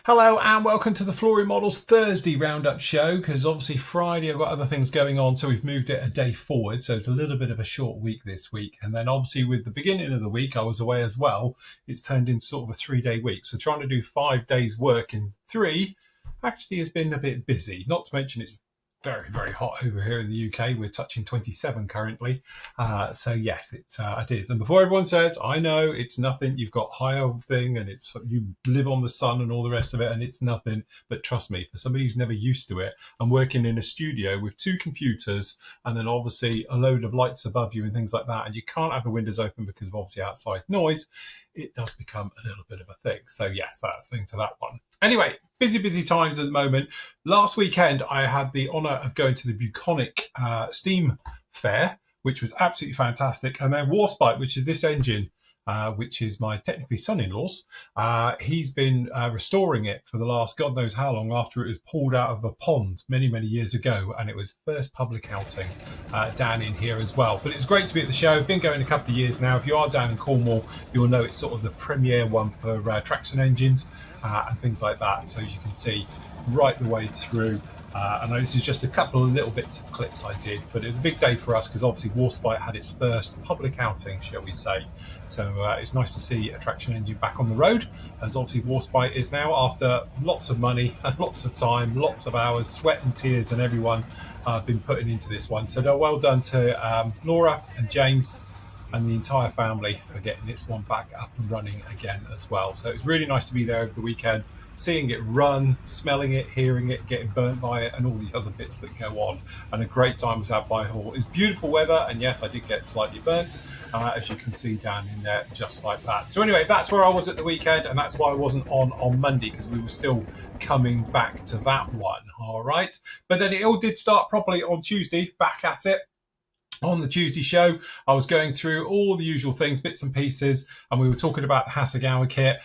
Hello and welcome to the Flory Models Thursday Roundup show, because obviously Friday I've got other things going on, so we've moved it a day forward, so it's a little bit of a short week this week. And then obviously with the beginning of the week I was away as well. It's turned into sort of a 3-day week, so trying to do 5 days work in 3 actually has been a bit busy. Not to mention it's very, very hot over here in the UK. We're touching 27 currently. So yes, it is. And before everyone says, I know it's nothing, you've got higher thing and it's you live on the sun and all the rest of it and it's nothing. But trust me, for somebody who's never used to it, I'm working in a studio with 2 computers and then obviously a load of lights above you and things like that. And you can't have the windows open because of obviously outside noise. It does become a little bit of a thing. So yes, that's the thing to that one. Anyway, busy times at the moment. Last weekend, I had the honour of going to the Bucolic Steam Fair, which was absolutely fantastic. And then Warspite, which is this engine, which is my technically son-in-law's, he's been restoring it for the last God knows how long after it was pulled out of a pond many years ago. And it was first public outing down in here as well. But it's great to be at the show. I've been going a couple of years now. If you are down in Cornwall, you'll know it's sort of the premier one for traction engines and things like that. So as you can see right the way through. I know this is just a couple of little bits of clips I did, but it was a big day for us because obviously Warspite had its first public outing, shall we say. So it's nice to see a traction engine back on the road, as obviously Warspite is now, after lots of money and lots of time, lots of hours, sweat and tears, and everyone been putting into this one. So well done to Laura and James and the entire family for getting this one back up and running again as well. So it's really nice to be there over the weekend, seeing it run, smelling it, hearing it, getting burnt by it, and all the other bits that go on. And a great time was had by Hall. It's beautiful weather, and yes, I did get slightly burnt, as you can see down in there, just like that. So anyway, that's where I was at the weekend, and that's why I wasn't on Monday, because we were still coming back to that one. All right, but then it all did start properly on Tuesday. Back at it. On the Tuesday show, I was going through all the usual things, bits and pieces, and we were talking about the Hassa kit,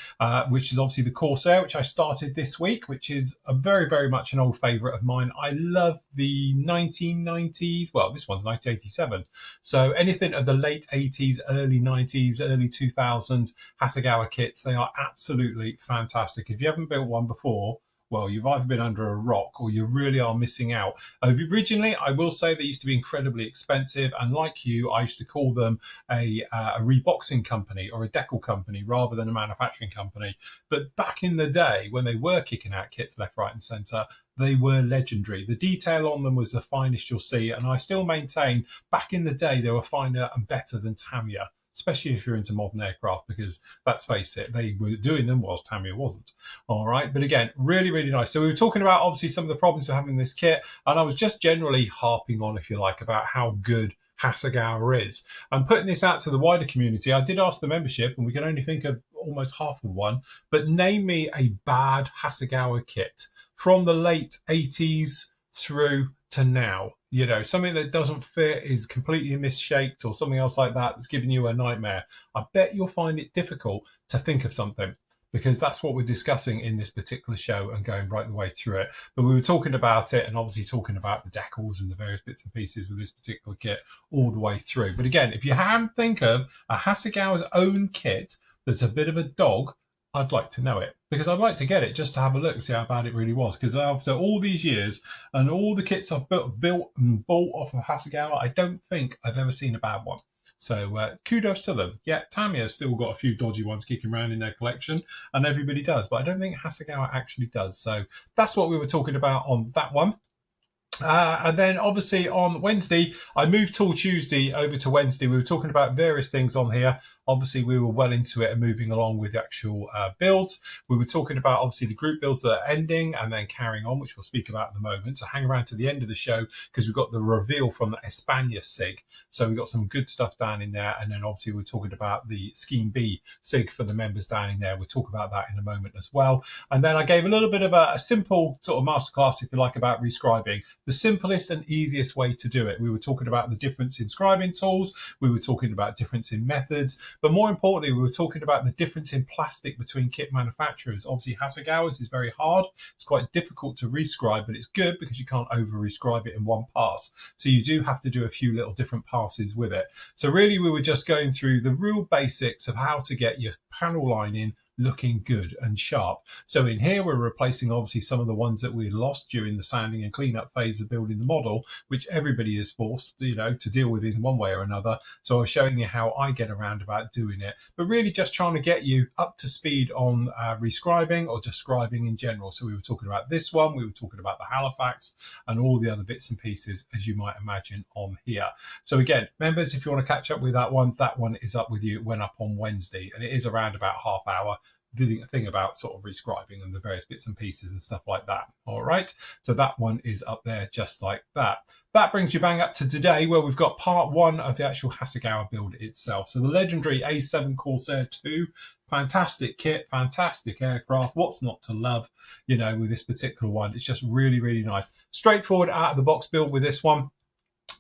which is obviously the Corsair, which I started this week, which is a very much an old favourite of mine. I love the 1990s, well, this one's 1987, so anything of the late 80s, early 90s, early 2000s Hassa kits, they are absolutely fantastic. If you haven't built one before, well, you've either been under a rock or you really are missing out. Originally, I will say they used to be incredibly expensive. And like you, I used to call them a reboxing company or a decal company rather than a manufacturing company. But back in the day, when they were kicking out kits left, right and centre, they were legendary. The detail on them was the finest you'll see. And I still maintain back in the day, they were finer and better than Tamiya, especially if you're into modern aircraft, because let's face it, they were doing them whilst Tamiya wasn't. All right, but again, really nice. So we were talking about obviously some of the problems with having this kit, and I was just generally harping on, if you like, about how good Hassa is. And putting this out to the wider community, I did ask the membership, and we can only think of almost half of one, but name me a bad Hassa kit from the late 80s through to now. You know, something that doesn't fit, is completely misshaped, or something else like that that's giving you a nightmare. I bet you'll find it difficult to think of something, because that's what we're discussing in this particular show and going right the way through it. But we were talking about it and obviously talking about the decals and the various bits and pieces with this particular kit all the way through. But again, if you haven't think of a Hassa own kit that's a bit of a dog, I'd like to know it, because I'd like to get it just to have a look and see how bad it really was. Because after all these years and all the kits I've built and bought off of Hassa, I don't think I've ever seen a bad one. So kudos to them. Yeah, Tamiya's still got a few dodgy ones kicking around in their collection, and everybody does, but I don't think Hassa actually does. So that's what we were talking about on that one. And then obviously on Wednesday, I moved till Tuesday over to Wednesday. We were talking about various things on here. Obviously, we were well into it and moving along with the actual builds. We were talking about obviously the group builds that are ending and then carrying on, which we'll speak about in a moment. So hang around to the end of the show, because we've got the reveal from the España SIG. So we've got some good stuff down in there. And then obviously we're talking about the Scheme B SIG for the members down in there. We'll talk about that in a moment as well. And then I gave a little bit of a simple sort of masterclass, if you like, about rescribing. The simplest and easiest way to do it. We were talking about the difference in scribing tools. We were talking about difference in methods. But more importantly, we were talking about the difference in plastic between kit manufacturers. Obviously, Hassa is very hard. It's quite difficult to rescribe, but it's good because you can't over-rescribe it in one pass. So you do have to do a few little different passes with it. So really, we were just going through the real basics of how to get your panel lining looking good and sharp. So in here, we're replacing obviously some of the ones that we lost during the sanding and cleanup phase of building the model, which everybody is forced, to deal with in one way or another. So I was showing you how I get around about doing it, but really just trying to get you up to speed on rescribing or just scribing in general. So we were talking about this one, we were talking about the Halifax and all the other bits and pieces, as you might imagine, on here. So again, members, if you want to catch up with that one is up with you. It went up on Wednesday, and it is around about half hour thing about sort of rescribing and the various bits and pieces and stuff like that. All right, so that one is up there just like that. That brings you bang up to today, where we've got part one of the actual Hassa build itself. So the legendary A7 Corsair II, fantastic kit, fantastic aircraft. What's not to love, with this particular one? It's just really, really nice. Straightforward out of the box build with this one.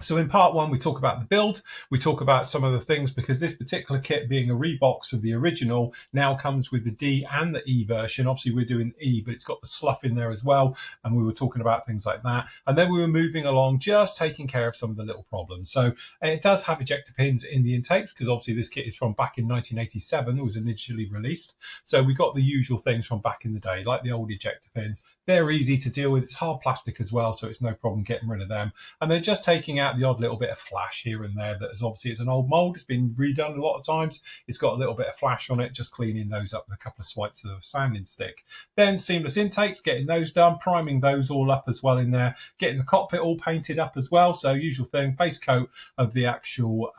So in part one, we talk about the build, we talk about some of the things, because this particular kit, being a rebox of the original, now comes with the D and the E version. Obviously we're doing E, but it's got the slough in there as well, and we were talking about things like that. And then we were moving along, just taking care of some of the little problems. So it does have ejector pins in the intakes, because obviously this kit is from back in 1987, it was initially released. So we got the usual things from back in the day, like the old ejector pins. They're easy to deal with. It's hard plastic as well, so it's no problem getting rid of them. And they're just taking out the odd little bit of flash here and there that is obviously, it's an old mold, it's been redone a lot of times, it's got a little bit of flash on it, just cleaning those up with a couple of swipes of a sanding stick. Then seamless intakes, getting those done, priming those all up as well in there, getting the cockpit all painted up as well. So usual thing, base coat of the actual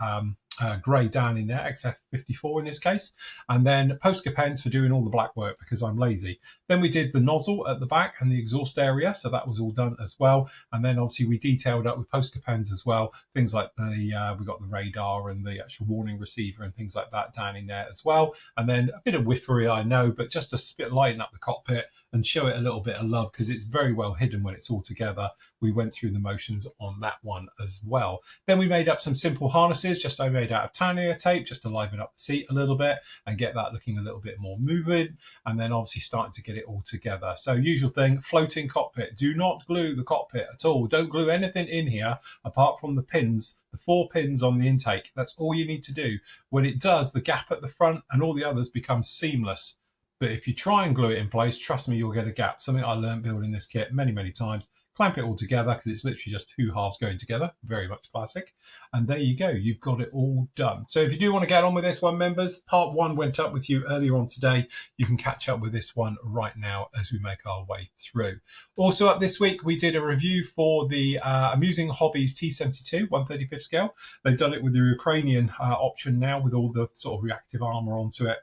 grey down in there, XF54 in this case, and then Posca pens for doing all the black work because I'm lazy. Then we did the nozzle at the back and the exhaust area, so that was all done as well. And then obviously we detailed up with Posca pens as well, things like the we got the radar and the actual warning receiver and things like that down in there as well. And then a bit of whiffery, I know, but just to lighten up the cockpit and show it a little bit of love, because it's very well hidden when it's all together. We went through the motions on that one as well. Then we made up some simple harnesses, just made out of Tania tape, just to liven up the seat a little bit and get that looking a little bit more moving. And then obviously starting to get it all together. So usual thing, floating cockpit. Do not glue the cockpit at all. Don't glue anything in here apart from the pins, the 4 pins on the intake. That's all you need to do. When it does, the gap at the front and all the others become seamless. But if you try and glue it in place, trust me, you'll get a gap. Something I learned building this kit many, many times. Clamp it all together, because it's literally just 2 halves going together. Very much classic. And there you go. You've got it all done. So if you do want to get on with this one, members, part 1 went up with you earlier on today. You can catch up with this one right now as we make our way through. Also up this week, we did a review for the Amusing Hobbies T72 1/35 scale. They've done it with the Ukrainian option now, with all the sort of reactive armour onto it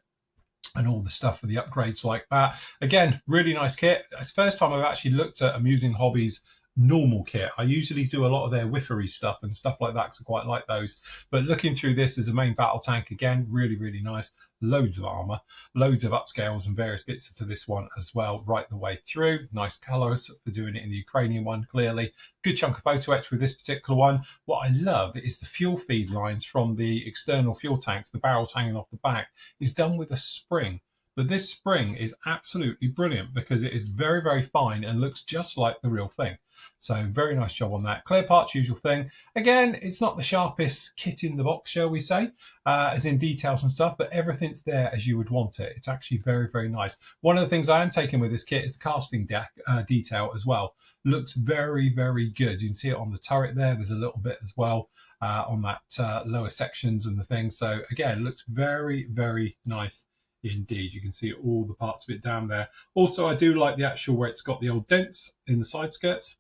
and all the stuff for the upgrades like that. Again, really nice kit. It's the first time I've actually looked at Amusing Hobbies normal kit. I usually do a lot of their whiffery stuff and stuff like that, because I quite like those. But looking through this as a main battle tank, again, really, really nice. Loads of armour, loads of upscales and various bits to this one as well, right the way through. Nice colours for doing it in the Ukrainian one, clearly. Good chunk of photo etch with this particular one. What I love is the fuel feed lines from the external fuel tanks, the barrels hanging off the back, is done with a spring. But this spring is absolutely brilliant, because it is very, very fine and looks just like the real thing. So very nice job on that. Clear parts, usual thing. Again, it's not the sharpest kit in the box, shall we say, as in details and stuff, but everything's there as you would want it. It's actually very, very nice. One of the things I am taking with this kit is the casting detail as well. Looks very, very good. You can see it on the turret there. There's a little bit as well on that lower sections and the thing. So again, looks very, very nice indeed. You can see all the parts of it down there. Also, I do like the actual where it's got the old dents in the side skirts.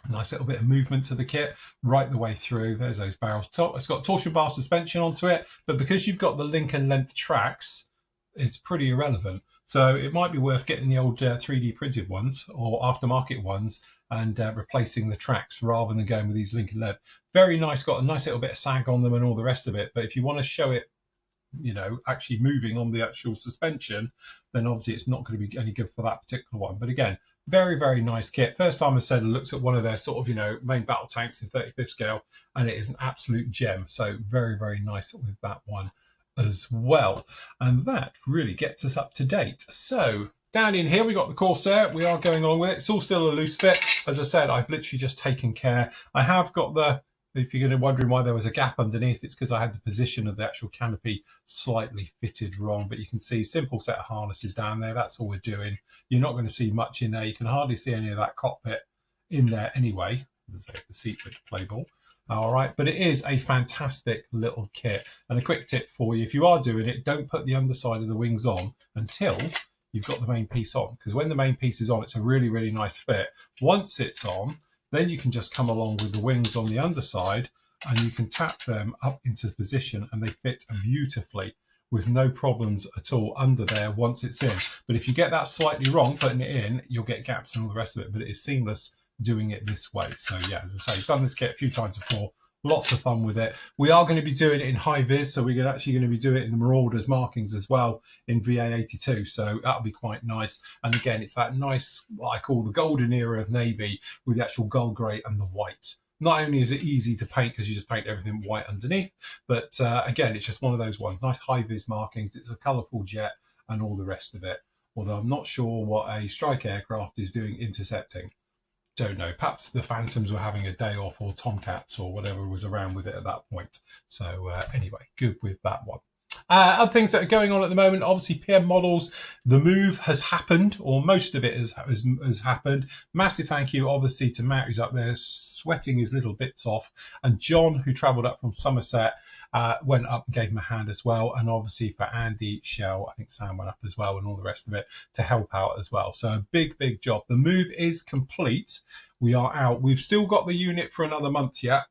Nice little bit of movement to the kit right the way through. There's those barrels. It's got torsion bar suspension onto it, but because you've got the Lincoln length tracks, it's pretty irrelevant. So it might be worth getting the old 3D printed ones or aftermarket ones and replacing the tracks rather than going with these Lincoln length. Very nice, got a nice little bit of sag on them and all the rest of it. But if you want to show it, actually moving on the actual suspension, then obviously it's not going to be any good for that particular one. But again, very, very nice kit. First time I said I looked at one of their sort of, main battle tanks in 35th scale, and it is an absolute gem. So very, very nice with that one as well. And that really gets us up to date. So down in here, we got the Corsair. We are going along with it. It's all still a loose fit. As I said, I've literally just taken care. I have got the If you're wondering why there was a gap underneath, it's because I had the position of the actual canopy slightly fitted wrong. But you can see simple set of harnesses down there. That's all we're doing. You're not going to see much in there. You can hardly see any of that cockpit in there anyway. As I say, the seat with the play ball. All right, but it is a fantastic little kit. And a quick tip for you, if you are doing it, don't put the underside of the wings on until you've got the main piece on, because when the main piece is on, it's a really, really nice fit. Once it's on, then you can just come along with the wings on the underside and you can tap them up into position and they fit beautifully with no problems at all under there once it's in. But if you get that slightly wrong, putting it in, you'll get gaps and all the rest of it, but it is seamless doing it this way. So yeah, as I say, I've done this kit a few times before. Lots of fun with it. We are going to be doing it in high vis, so we're actually going to be doing it in the Marauders markings as well in VA82, so that'll be quite nice. And again, it's that nice, what I call the golden era of navy with the actual gold grey and the white. Not only is it easy to paint because you just paint everything white underneath, but again, it's just one of those ones. Nice high vis markings. It's a colourful jet and all the rest of it. Although I'm not sure what a strike aircraft is doing intercepting. Don't know. Perhaps the Phantoms were having a day off, or Tomcats or whatever was around with it at that point. So anyway, good with that one. Other things that are going on at the moment, obviously PM models, the move has happened, or most of it has happened. Massive thank you, obviously, to Matt, who's up there sweating his little bits off, and John, who travelled up from Somerset, went up and gave him a hand as well. And obviously for Andy, Shell, I think Sam went up as well, and all the rest of it to help out as well. So a big, big job. The move is complete. We are out. We've still got the unit for another month yet.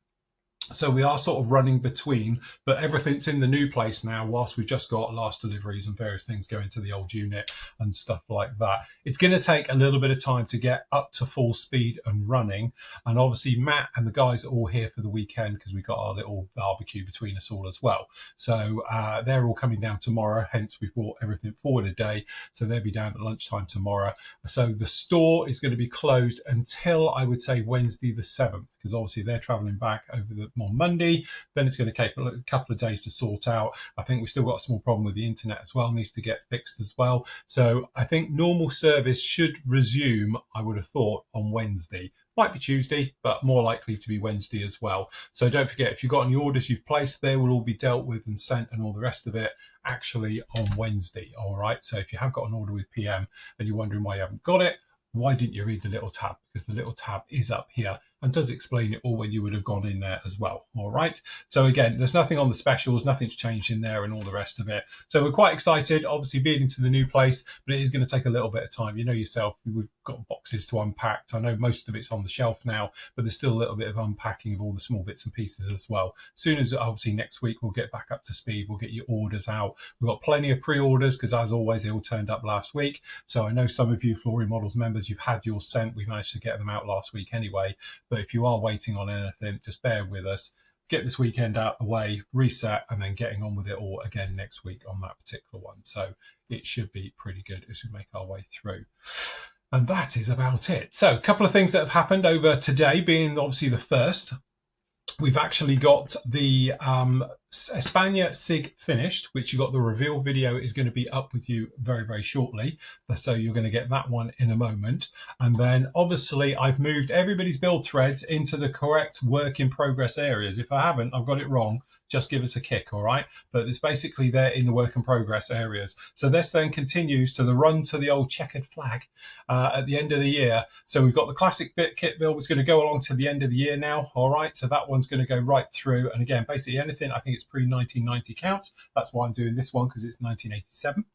So we are sort of running between, but everything's in the new place now, whilst we've just got last deliveries and various things going to the old unit and stuff like that. It's going to take a little bit of time to get up to full speed and running. And obviously Matt and the guys are all here for the weekend because we got our little barbecue between us all as well. So they're all coming down tomorrow, hence we brought everything forward a day. So they'll be down at lunchtime tomorrow. So the store is going to be closed until, I would say, Wednesday the 7th. Because obviously they're travelling back on Monday. Then it's going to take a couple of days to sort out. I think we've still got a small problem with the internet as well, needs to get fixed as well. So I think normal service should resume, I would have thought, on Wednesday. Might be Tuesday, but more likely to be Wednesday as well. So don't forget, if you've got any orders you've placed, they will all be dealt with and sent and all the rest of it actually on Wednesday. All right. So if you have got an order with PM and you're wondering why you haven't got it, why didn't you read the little tab? Because the little tab is up here and does explain it all when you would have gone in there as well. All right. So again, there's nothing on the specials, nothing's changed in there and all the rest of it. So we're quite excited, obviously being into the new place, but it is going to take a little bit of time. You know yourself, we've got boxes to unpack. I know most of it's on the shelf now, but there's still a little bit of unpacking of all the small bits and pieces as well. As soon as obviously next week we'll get back up to speed, we'll get your orders out. We've got plenty of pre-orders because as always, they all turned up last week. So I know some of you Flory Models members, you've had yours sent. We managed to get them out last week anyway. But if you are waiting on anything, just bear with us. Get this weekend out the way, reset, and then getting on with it all again next week on that particular one. So it should be pretty good as we make our way through. And that is about it. So a couple of things that have happened over today, being obviously the first. We've actually got the Espana SIG finished, which you got the reveal video is going to be up with you very, very shortly. So you're going to get that one in a moment. And then obviously I've moved everybody's build threads into the correct work in progress areas. If I haven't, I've got it wrong. Just give us a kick, all right? But it's basically there in the work in progress areas. So this then continues to the run to the old checkered flag at the end of the year. So we've got the classic bit kit build was going to go along to the end of the year now, all right? So that one's going to go right through. And again, basically anything, I think it's pre-1990 counts. That's why I'm doing this one, because it's 1987.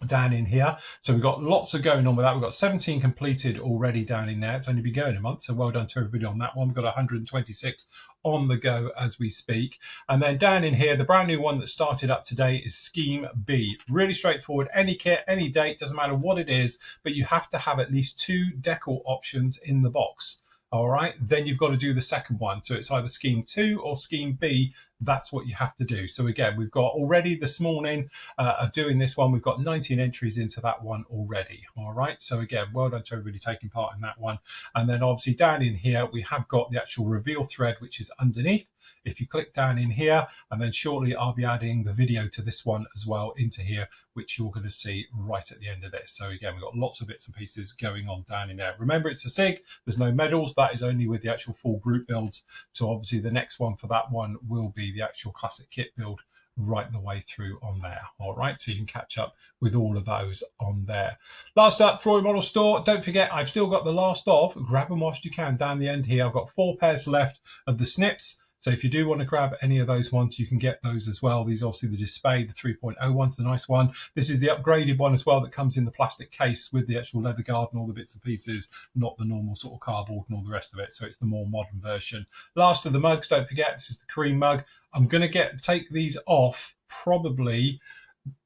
Down in here. So we've got lots of going on with that. We've got 17 completed already down in there. It's only been going a month, so well done to everybody on that one. We've got 126 on the go as we speak. And then down in here, the brand new one that started up today is Scheme B. Really straightforward. Any kit, any date, doesn't matter what it is, but you have to have at least 2 decal options in the box. All right, then you've got to do the second one. So it's either Scheme 2 or Scheme B. that's what you have to do. So again, we've got already this morning of doing this one, we've got 19 entries into that one already. All right, so again, well done to everybody taking part in that one. And then obviously down in here we have got the actual reveal thread, which is underneath. If you click down in here, and then shortly I'll be adding the video to this one as well into here, which you're going to see right at the end of this. So again, we've got lots of bits and pieces going on down in there. Remember, it's a SIG, there's no medals, that is only with the actual full group builds. So obviously the next one for that one will be the actual classic kit build right the way through on there. All right, so you can catch up with all of those on there. Last up, Flory Model Store. Don't forget, I've still got the last of, grab them whilst you can down the end here. I've got 4 pairs left of the snips. So if you do want to grab any of those ones, you can get those as well. These are obviously the Display, the 3.0 one's the nice one. This is the upgraded one as well that comes in the plastic case with the actual leather guard and all the bits and pieces, not the normal sort of cardboard and all the rest of it. So it's the more modern version. Last of the mugs, don't forget, this is the cream mug. I'm going to take these off probably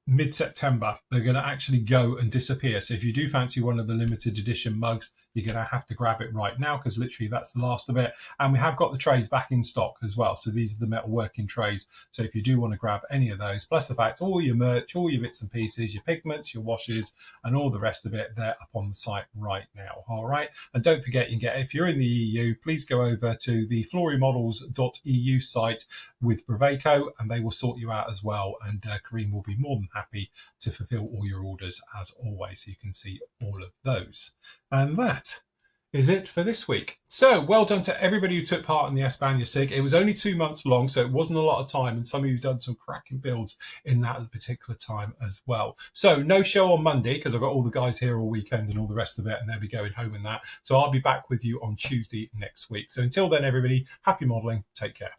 mid-September. They're going to actually go and disappear. So if you do fancy one of the limited edition mugs, you're going to have to grab it right now, because literally that's the last of it. And we have got the trays back in stock as well. So these are the metal working trays. So if you do want to grab any of those, plus the fact all your merch, all your bits and pieces, your pigments, your washes, and all the rest of it, they're up on the site right now. All right. And don't forget, you can get, if you're in the EU, please go over to the florymodels.eu site with Breveco, and they will sort you out as well. And Kareem will be more than happy to fulfill all your orders as always. So you can see all of those. And that is it for this week. So well done to everybody who took part in the Espana SIG. It was only 2 months long, so it wasn't a lot of time, and some of you have done some cracking builds in that particular time as well. So no show on Monday, because I've got all the guys here all weekend and all the rest of it, and they'll be going home in that. So I'll be back with you on Tuesday next week. So until then, everybody, happy modelling. Take care.